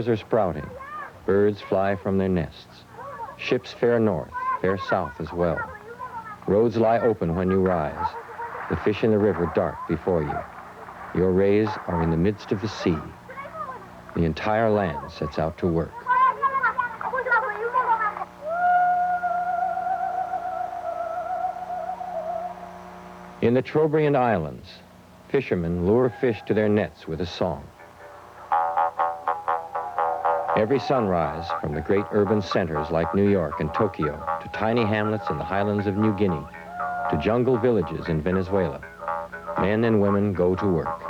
Stars are sprouting. Birds fly from their nests. Ships fare north, fare south as well. Roads lie open when you rise. The fish in the river dart before you. Your rays are in the midst of the sea. The entire land sets out to work. In the Trobriand Islands, fishermen lure fish to their nets with a song. Every sunrise, from the great urban centers like New York and Tokyo, to tiny hamlets in the highlands of New Guinea, to jungle villages in Venezuela, men and women go to work.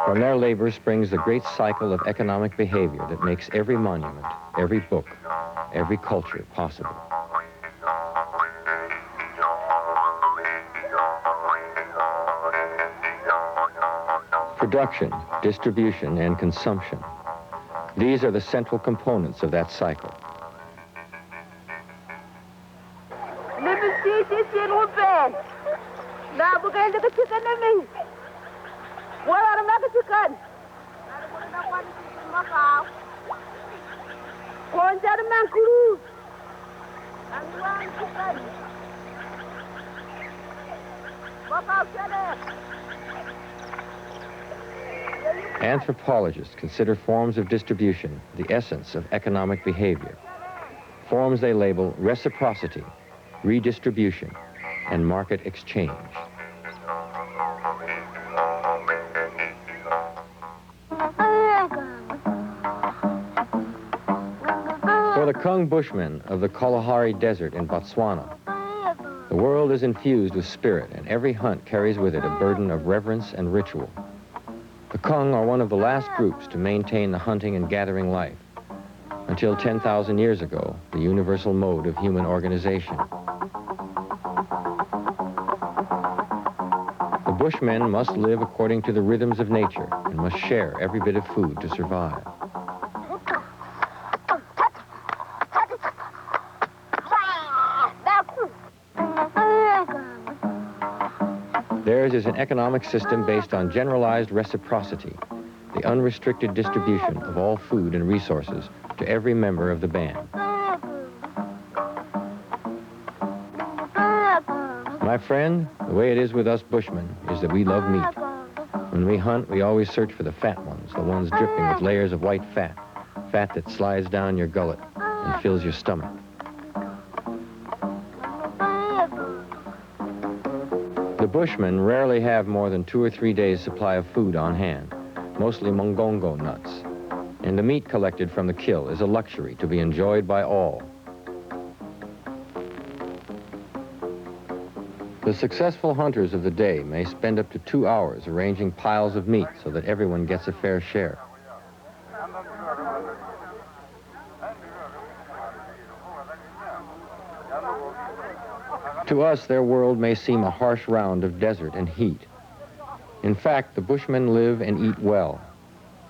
From their labor springs the great cycle of economic behavior that makes every monument, every book, every culture possible. Production, distribution, and consumption. These are the central components of that cycle. Anthropologists consider forms of distribution the essence of economic behavior. Forms they label reciprocity, redistribution, and market exchange. For the Kung Bushmen of the Kalahari Desert in Botswana, the world is infused with spirit, and every hunt carries with it a burden of reverence and ritual. The Kung are one of the last groups to maintain the hunting and gathering life. Until 10,000 years ago, the universal mode of human organization. The Bushmen must live according to the rhythms of nature and must share every bit of food to survive. Theirs is an economic system based on generalized reciprocity, the unrestricted distribution of all food and resources to every member of the band. My friend, the way it is with us Bushmen is that we love meat. When we hunt, we always search for the fat ones, the ones dripping with layers of white fat, fat that slides down your gullet and fills your stomach. The Bushmen rarely have more than 2 or 3 days' supply of food on hand, mostly mongongo nuts, and the meat collected from the kill is a luxury to be enjoyed by all. The successful hunters of the day may spend up to 2 hours arranging piles of meat so that everyone gets a fair share. To us, their world may seem a harsh round of desert and heat. In fact, the Bushmen live and eat well.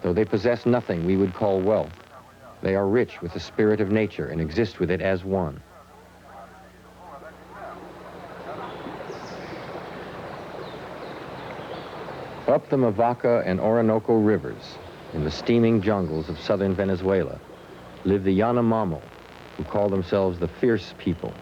Though they possess nothing we would call wealth, they are rich with the spirit of nature and exist with it as one. Up the Mavaca and Orinoco rivers, in the steaming jungles of southern Venezuela, live the Yanomamo, who call themselves the fierce people.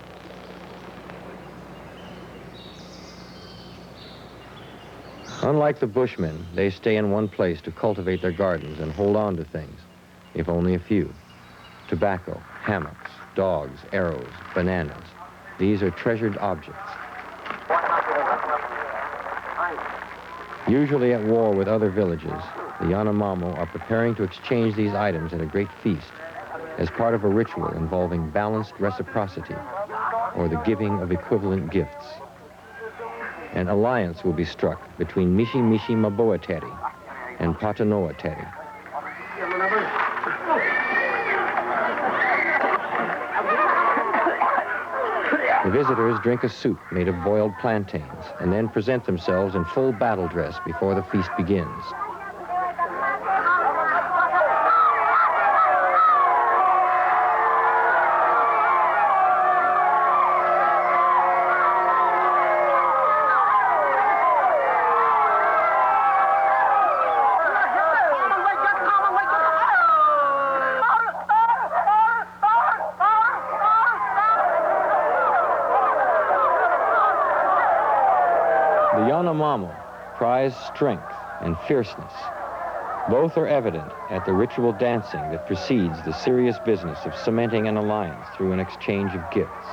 Unlike the Bushmen, they stay in one place to cultivate their gardens and hold on to things, if only a few. Tobacco, hammocks, dogs, arrows, bananas. These are treasured objects. Usually at war with other villages, the Yanomamo are preparing to exchange these items at a great feast as part of a ritual involving balanced reciprocity or the giving of equivalent gifts. An alliance will be struck between Mishi Mishi Maboateri and Patanoateri. The visitors drink a soup made of boiled plantains and then present themselves in full battle dress before the feast begins. prize strength and fierceness. Both are evident at the ritual dancing that precedes the serious business of cementing an alliance through an exchange of gifts.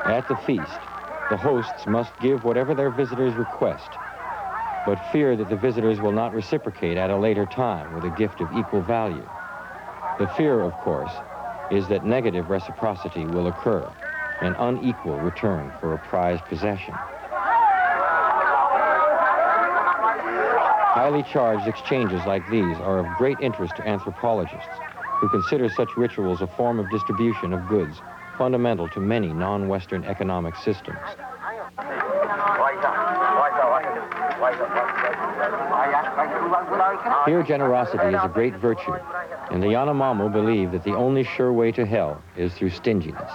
At the feast, the hosts must give whatever their visitors request, but fear that the visitors will not reciprocate at a later time with a gift of equal value. The fear, of course, is that negative reciprocity will occur, an unequal return for a prized possession. Highly charged exchanges like these are of great interest to anthropologists, who consider such rituals a form of distribution of goods fundamental to many non-Western economic systems. Here, generosity is a great virtue, and the Yanomamo believe that the only sure way to hell is through stinginess.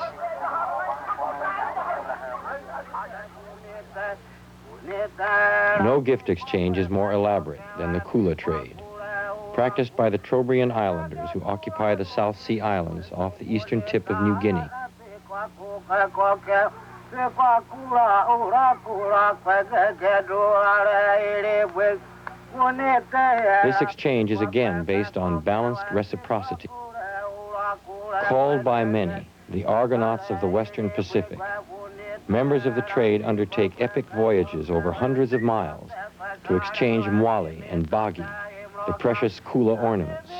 No gift exchange is more elaborate than the Kula trade, practiced by the Trobriand Islanders who occupy the South Sea Islands off the eastern tip of New Guinea. This exchange is again based on balanced reciprocity. Called by many the Argonauts of the Western Pacific, members of the trade undertake epic voyages over hundreds of miles to exchange mwali and bagi, the precious Kula ornaments.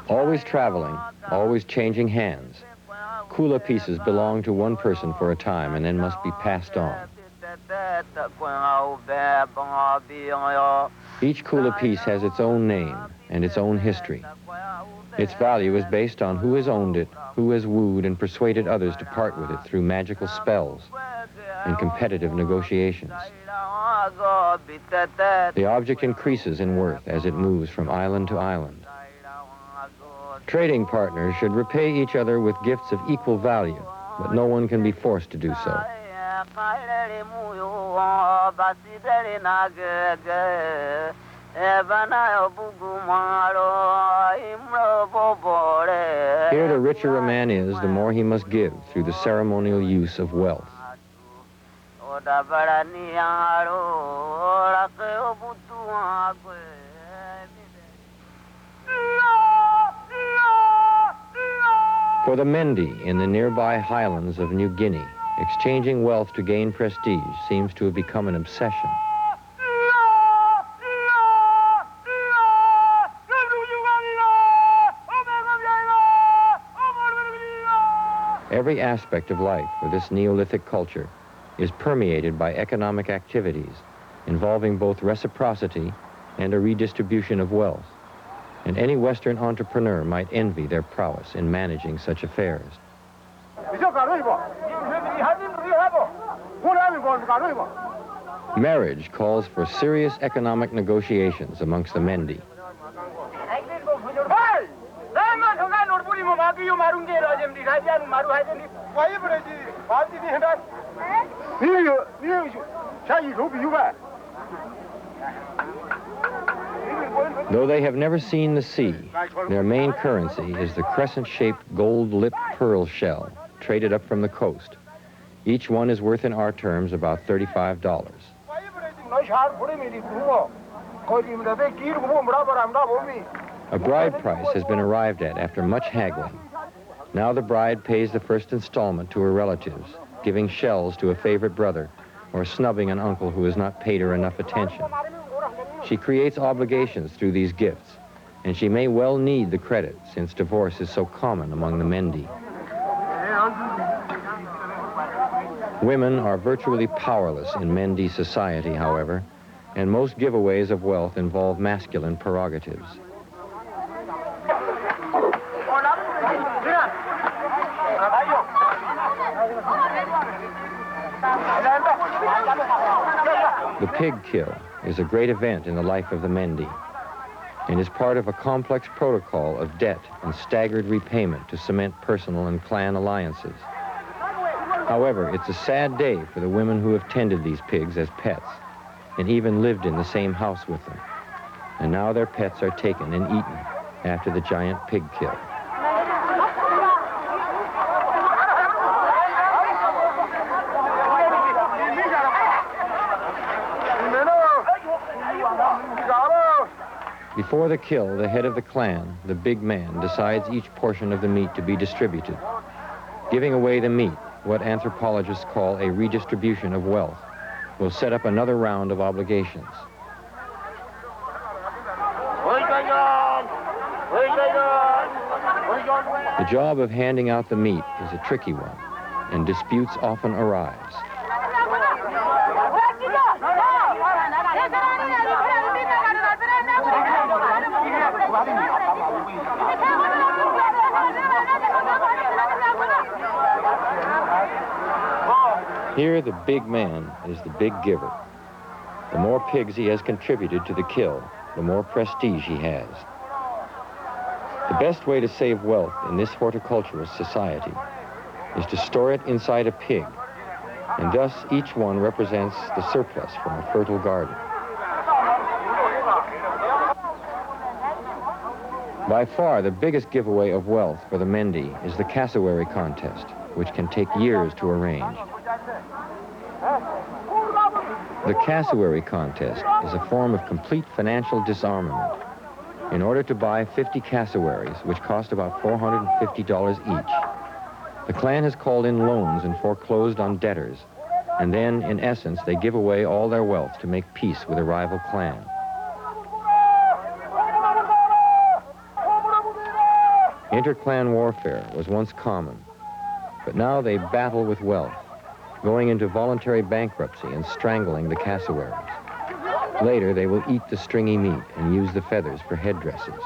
Always traveling, always changing hands, Kula pieces belong to one person for a time and then must be passed on. Each Kula piece has its own name and its own history. Its value is based on who has owned it, who has wooed and persuaded others to part with it through magical spells and competitive negotiations. The object increases in worth as it moves from island to island. Trading partners should repay each other with gifts of equal value, but no one can be forced to do so. Here, the richer a man is, the more he must give through the ceremonial use of wealth. For the Mendi in the nearby highlands of New Guinea, exchanging wealth to gain prestige seems to have become an obsession. Every aspect of life for this Neolithic culture is permeated by economic activities involving both reciprocity and a redistribution of wealth. And any Western entrepreneur might envy their prowess in managing such affairs. Marriage calls for serious economic negotiations amongst the Mendi. Though they have never seen the sea, their main currency is the crescent-shaped gold-lipped pearl shell traded up from the coast. Each one is worth in our terms about $35. A bride price has been arrived at after much haggling. Now the bride pays the first installment to her relatives, giving shells to a favorite brother or snubbing an uncle who has not paid her enough attention. She creates obligations through these gifts, and she may well need the credit since divorce is so common among the Mendi. Women are virtually powerless in Mendi society, however, and most giveaways of wealth involve masculine prerogatives. The pig kill is a great event in the life of the Mendi and is part of a complex protocol of debt and staggered repayment to cement personal and clan alliances. However, it's a sad day for the women who have tended these pigs as pets and even lived in the same house with them. And now their pets are taken and eaten after the giant pig kill. Before the kill, the head of the clan, the big man, decides each portion of the meat to be distributed. Giving away the meat, what anthropologists call a redistribution of wealth, will set up another round of obligations. The job of handing out the meat is a tricky one, and disputes often arise. Here, the big man is the big giver. The more pigs he has contributed to the kill, the more prestige he has. The best way to save wealth in this horticulturist society is to store it inside a pig, and thus each one represents the surplus from a fertile garden. By far, the biggest giveaway of wealth for the Mendi is the cassowary contest, which can take years to arrange. The cassowary contest is a form of complete financial disarmament. In order to buy 50 cassowaries, which cost about $450 each, the clan has called in loans and foreclosed on debtors, and then, in essence, they give away all their wealth to make peace with a rival clan. Inter-clan warfare was once common, but now they battle with wealth, going into voluntary bankruptcy and strangling the cassowaries. Later, they will eat the stringy meat and use the feathers for headdresses.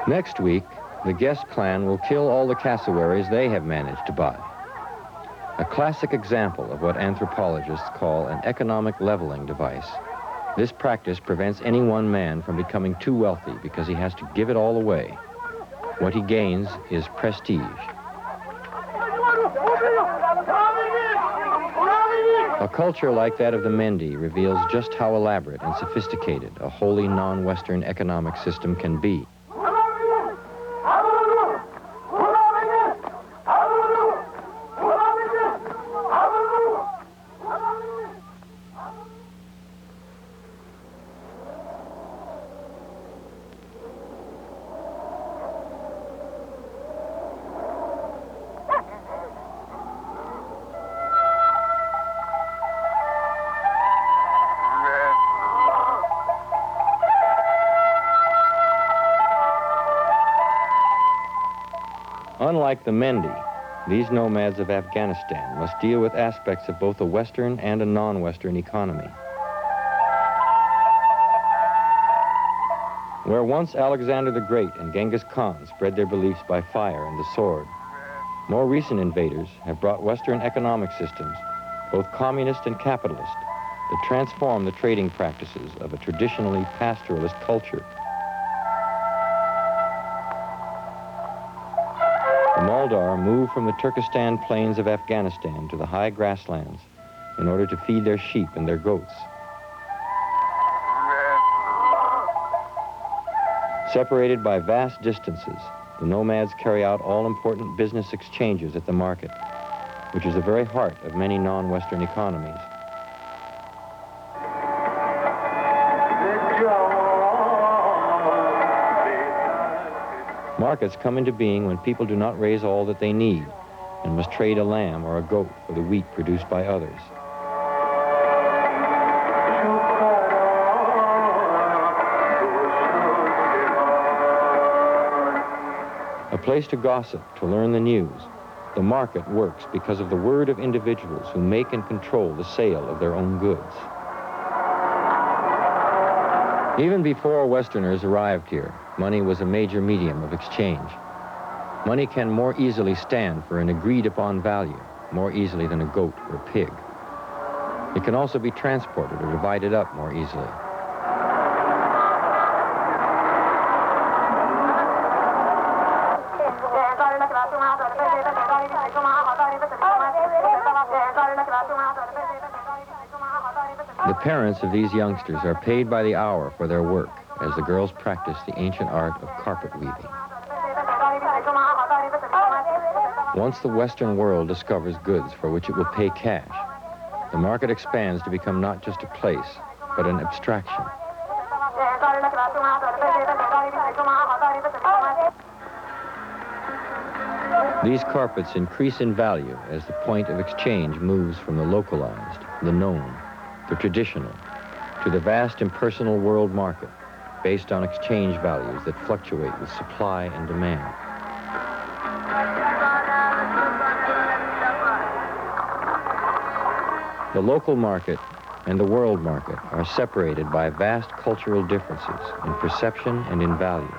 Next week, the guest clan will kill all the cassowaries they have managed to buy. A classic example of what anthropologists call an economic leveling device. This practice prevents any one man from becoming too wealthy because he has to give it all away. What he gains is prestige. A culture like that of the Mendi reveals just how elaborate and sophisticated a wholly non-Western economic system can be. Unlike the Mendi, these nomads of Afghanistan must deal with aspects of both a Western and a non-Western economy. Where once Alexander the Great and Genghis Khan spread their beliefs by fire and the sword, more recent invaders have brought Western economic systems, both communist and capitalist, that transform the trading practices of a traditionally pastoralist culture. The Maldar moved from the Turkestan plains of Afghanistan to the high grasslands in order to feed their sheep and their goats. Separated by vast distances, the nomads carry out all important business exchanges at the market, which is the very heart of many non-Western economies. Markets come into being when people do not raise all that they need and must trade a lamb or a goat for the wheat produced by others. A place to gossip, to learn the news, The market works because of the word of individuals who make and control the sale of their own goods. Even before Westerners arrived here, money was a major medium of exchange. Money can more easily stand for an agreed-upon value, more easily than a goat or a pig. It can also be transported or divided up more easily. The parents of these youngsters are paid by the hour for their work as the girls practice the ancient art of carpet weaving. Once the Western world discovers goods for which it will pay cash, the market expands to become not just a place, but an abstraction. These carpets increase in value as the point of exchange moves from the localized, the known, the traditional, to the vast impersonal world market based on exchange values that fluctuate with supply and demand. The local market and the world market are separated by vast cultural differences in perception and in value.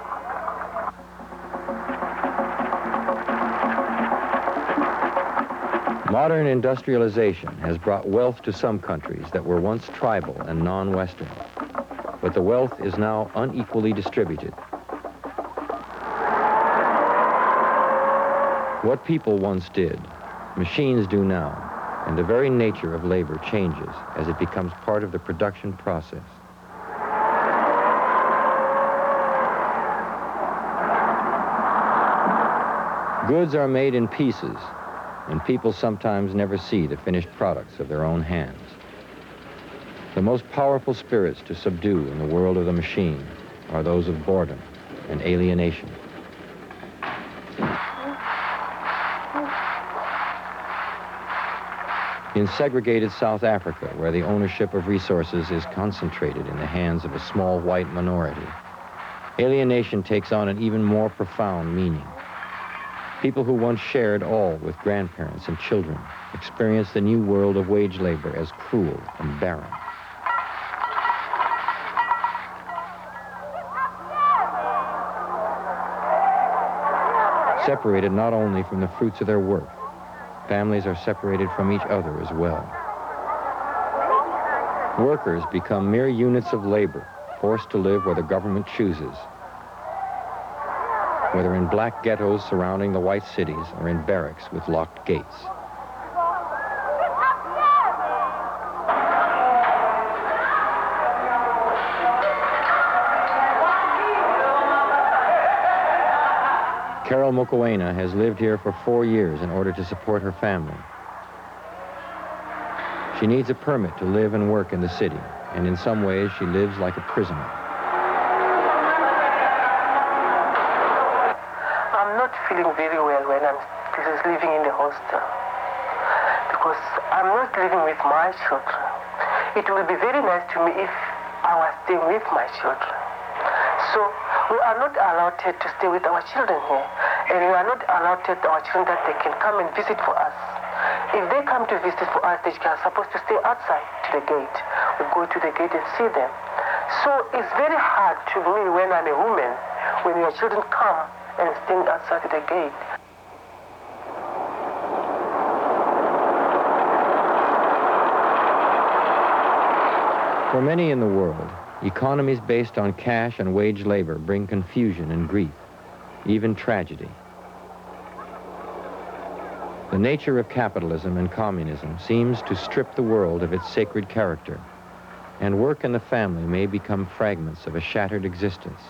Modern industrialization has brought wealth to some countries that were once tribal and non-Western, but the wealth is now unequally distributed. What people once did, machines do now, and the very nature of labor changes as it becomes part of the production process. Goods are made in pieces, and people sometimes never see the finished products of their own hands. The most powerful spirits to subdue in the world of the machine are those of boredom and alienation. In segregated South Africa, where the ownership of resources is concentrated in the hands of a small white minority, alienation takes on an even more profound meaning. People who once shared all with grandparents and children experience the new world of wage labor as cruel and barren. Separated not only from the fruits of their work, families are separated from each other as well. Workers become mere units of labor, forced to live where the government chooses, whether in black ghettos surrounding the white cities or in barracks with locked gates. Carol Mokoena has lived here for 4 years in order to support her family. She needs a permit to live and work in the city, and in some ways she lives like a prisoner. I'm not feeling very well when I'm just living in the hostel, because I'm not living with my children. It will be very nice to me if I was staying with my children. So we are not allowed to stay with our children here, and we are not allowed to our children that they can come and visit for us. If they come to visit for us, they are supposed to stay outside to the gate. We go to the gate and see them. So it's very hard to me when I'm a woman, when your children come and stand outside the gate. For many in the world, economies based on cash and wage labor bring confusion and grief, even tragedy. The nature of capitalism and communism seems to strip the world of its sacred character, and work and the family may become fragments of a shattered existence.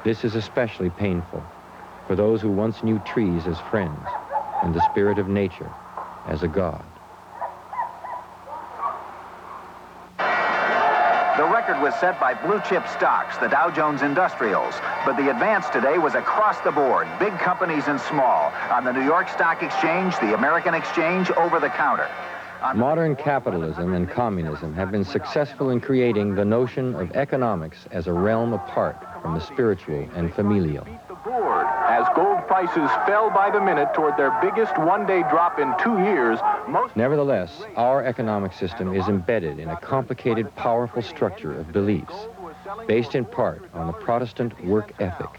This is especially painful for those who once knew trees as friends and the spirit of nature as a god. The record was set by blue-chip stocks, the Dow Jones Industrials, but the advance today was across the board, big companies and small, on the New York Stock Exchange, the American Exchange, over-the-counter. Modern capitalism and communism have been successful in creating the notion of economics as a realm apart from the spiritual and familial. As gold prices fell by the minute toward their biggest one-day drop in 2 years, Nevertheless, our economic system is embedded in a complicated, powerful structure of beliefs, based in part on the Protestant work ethic.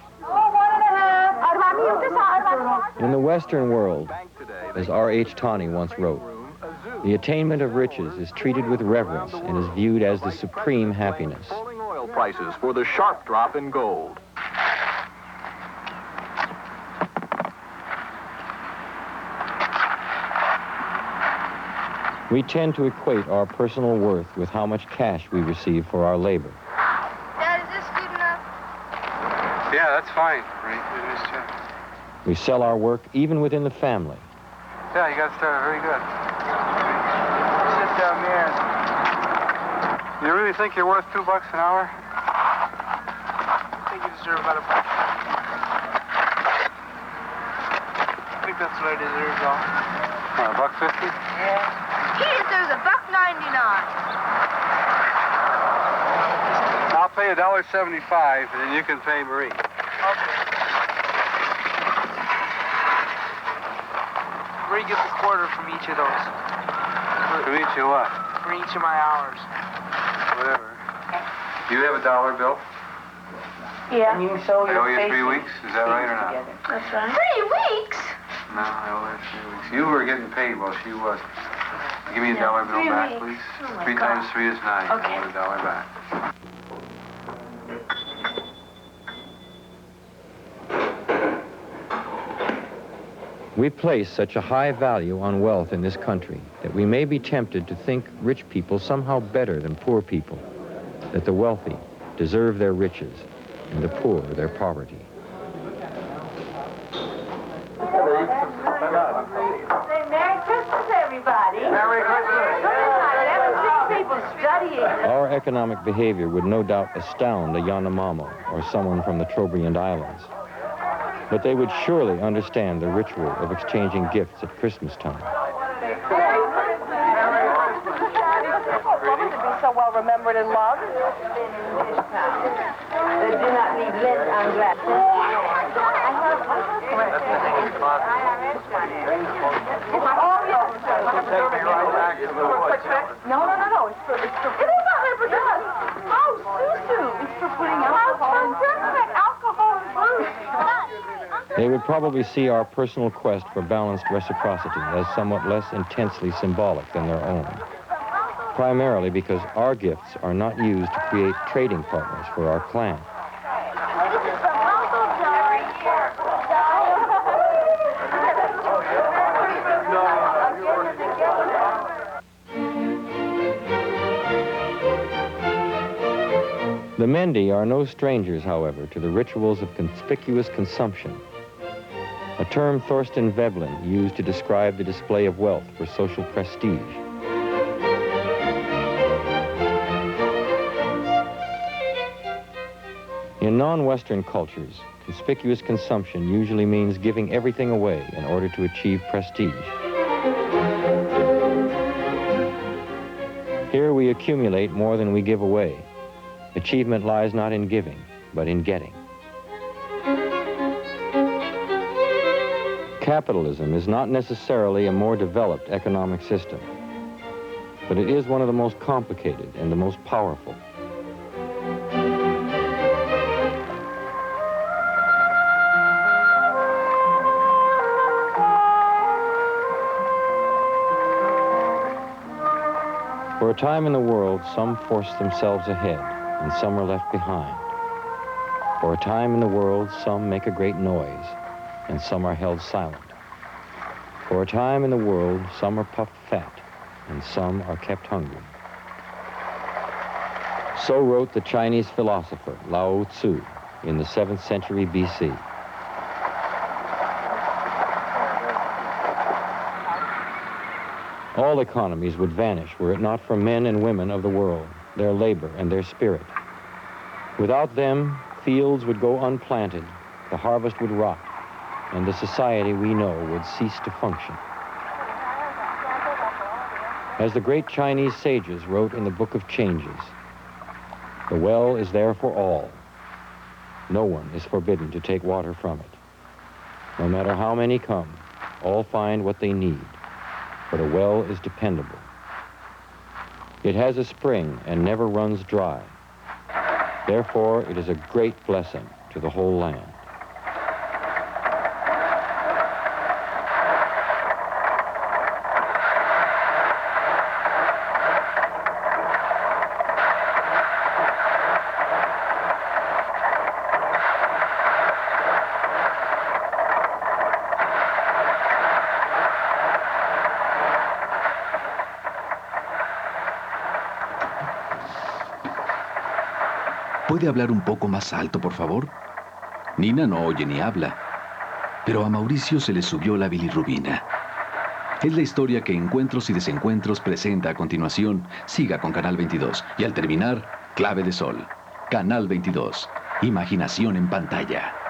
In the Western world, as R.H. Tawney once wrote, the attainment of riches is treated with reverence and is viewed as the supreme happiness. falling oil prices for the sharp drop in gold. We tend to equate our personal worth with how much cash we receive for our labor. Dad, is this good enough? Yeah, that's fine. Right. We sell our work even within the family. Yeah, you got started very good. Sit down there. You really think you're worth $2 an hour? I think you deserve about $1. I think that's what I deserve, though. $1.50? Yeah. He deserves $1.99. I'll pay $1.75, and then you can pay Marie. Okay. Marie gets a quarter from each of those. From each of what? For each of my hours. Whatever. You have a $1 bill? Yeah. And you show I owe you 3 weeks. Is that right or not? That's right. 3 weeks? No, I owe her 3 weeks. You were getting paid while she wasn't. Give me a $1 bill 3 back, weeks. please. Oh, my 3 times 3 is 9. Okay. I want $1 back. We place such a high value on wealth in this country that we may be tempted to think rich people somehow better than poor people, that the wealthy deserve their riches and the poor their poverty. Say Merry Christmas, everybody. Merry Christmas. I never seen people studying. Our economic behavior would no doubt astound a Yanomamo or someone from the Trobriand Islands. But they would surely understand the ritual of exchanging gifts at Christmas time. To be so well remembered and loved. They do not need lint on glasses. No. It's for. It is not represented. Oh, Susu. It's for putting alcohol in fruit. They would probably see our personal quest for balanced reciprocity as somewhat less intensely symbolic than their own, primarily because our gifts are not used to create trading partners for our clan. The Mendi are no strangers, however, to the rituals of conspicuous consumption, a term Thorsten Veblen used to describe the display of wealth for social prestige. In non-Western cultures, conspicuous consumption usually means giving everything away in order to achieve prestige. Here we accumulate more than we give away. Achievement lies not in giving, but in getting. Capitalism is not necessarily a more developed economic system, but it is one of the most complicated and the most powerful. For a time in the world, some force themselves ahead, and some are left behind. For a time in the world, some make a great noise, and some are held silent. For a time in the world, some are puffed fat, and some are kept hungry. So wrote the Chinese philosopher Lao Tzu in the 7th century BC. All economies would vanish were it not for men and women of the world, their labor and their spirit. Without them, fields would go unplanted, the harvest would rot, and the society we know would cease to function. As the great Chinese sages wrote in the Book of Changes, the well is there for all. No one is forbidden to take water from it. No matter how many come, all find what they need, but a well is dependable. It has a spring and never runs dry. Therefore, it is a great blessing to the whole land. ¿Puede hablar un poco más alto, por favor? Nina no oye ni habla, pero a Mauricio se le subió la bilirrubina. Es la historia que Encuentros y Desencuentros presenta a continuación. Siga con Canal 22 y al terminar, Clave de Sol. Canal 22. Imaginación en pantalla.